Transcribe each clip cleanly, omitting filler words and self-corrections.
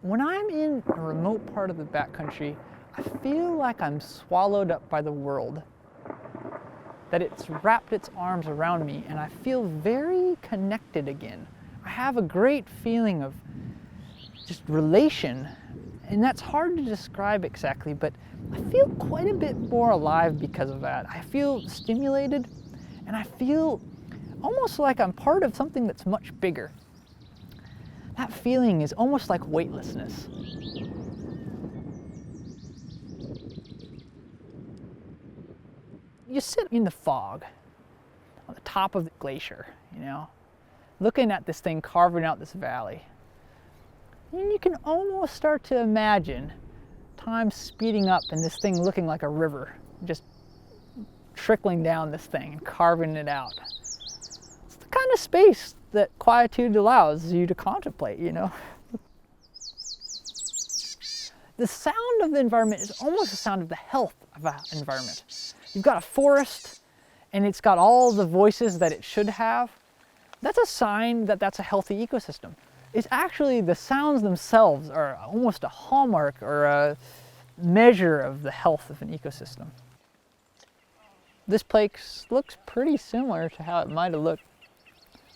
When I'm in a remote part of the backcountry, I feel like I'm swallowed up by the world, that it's wrapped its arms around me, and I feel very connected again. I have a great feeling of just relation, and that's hard to describe exactly, but I feel quite a bit more alive because of that. I feel stimulated, and I feel almost like I'm part of something that's much bigger. That feeling is almost like weightlessness. You sit in the fog on the top of the glacier, looking at this thing carving out this valley. And you can almost start to imagine time speeding up and this thing looking like a river, just trickling down this thing and carving it out. It's the kind of space that quietude allows you to contemplate, The sound of the environment is almost the sound of the health of an environment. You've got a forest and it's got all the voices that it should have. That's a sign that that's a healthy ecosystem. It's actually the sounds themselves are almost a hallmark or a measure of the health of an ecosystem. This place looks pretty similar to how it might have looked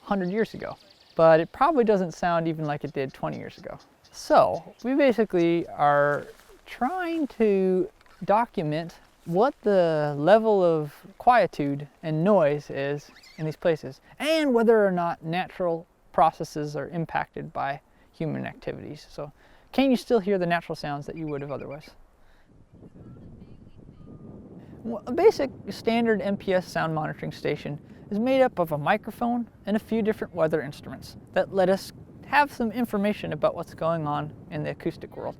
100 years ago, but it probably doesn't sound even like it did 20 years ago. So we basically are trying to document what the level of quietude and noise is in these places, and whether or not natural processes are impacted by human activities. So can you still hear the natural sounds that you would have otherwise? Well, a basic standard MPS sound monitoring station is made up of a microphone and a few different weather instruments that let us have some information about what's going on in the acoustic world.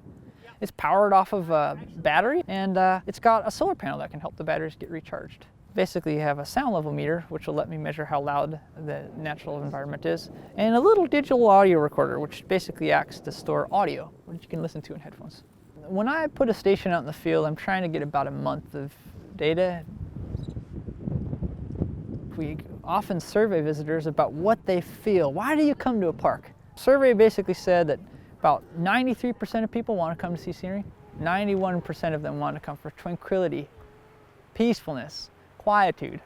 It's powered off of a battery, and it's got a solar panel that can help the batteries get recharged. Basically, you have a sound level meter, which will let me measure how loud the natural environment is, and a little digital audio recorder, which basically acts to store audio, which you can listen to in headphones. When I put a station out in the field, I'm trying to get about a month of data. We often survey visitors about what they feel. Why do you come to a park? Survey basically said that about 93% of people want to come to see scenery. 91% of them want to come for tranquility, peacefulness, quietude.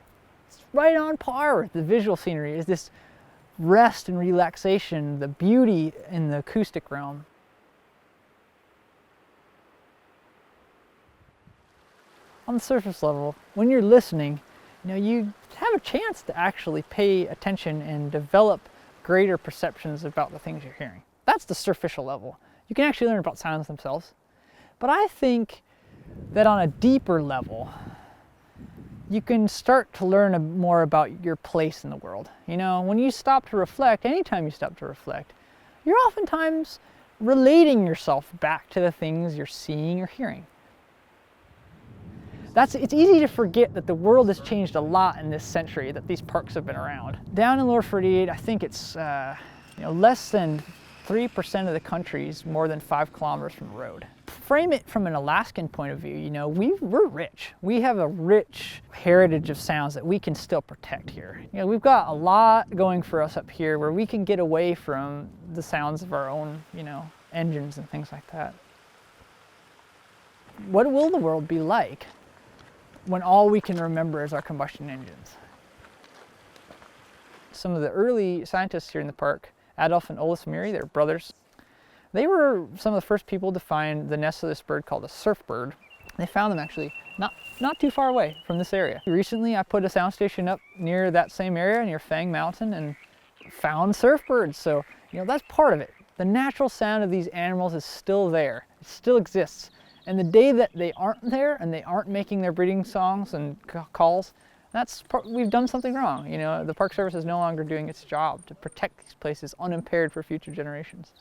It's right on par with the visual scenery. Is this rest and relaxation, the beauty in the acoustic realm. On the surface level, when you're listening, you have a chance to actually pay attention and develop greater perceptions about the things you're hearing. That's the superficial level. You can actually learn about sounds themselves. But I think that on a deeper level, you can start to learn more about your place in the world. When you stop to reflect, anytime you stop to reflect, you're oftentimes relating yourself back to the things you're seeing or hearing. It's easy to forget that the world has changed a lot in this century that these parks have been around. Down in Lower 48, I think it's less than 3% of the country is more than 5 kilometers from the road. Frame it from an Alaskan point of view, we're rich. We have a rich heritage of sounds that we can still protect here. We've got a lot going for us up here where we can get away from the sounds of our own, engines and things like that. What will the world be like when all we can remember is our combustion engines? Some of the early scientists here in the park, Adolf and Olis Miri, they're brothers. They were some of the first people to find the nest of this bird called a surf bird. They found them actually not too far away from this area. Recently, I put a sound station up near that same area, near Fang Mountain, and found surf birds. So, that's part of it. The natural sound of these animals is still there. It still exists. And the day that they aren't there and they aren't making their breeding songs and calls, we've done something wrong. The Park Service is no longer doing its job to protect these places unimpaired for future generations.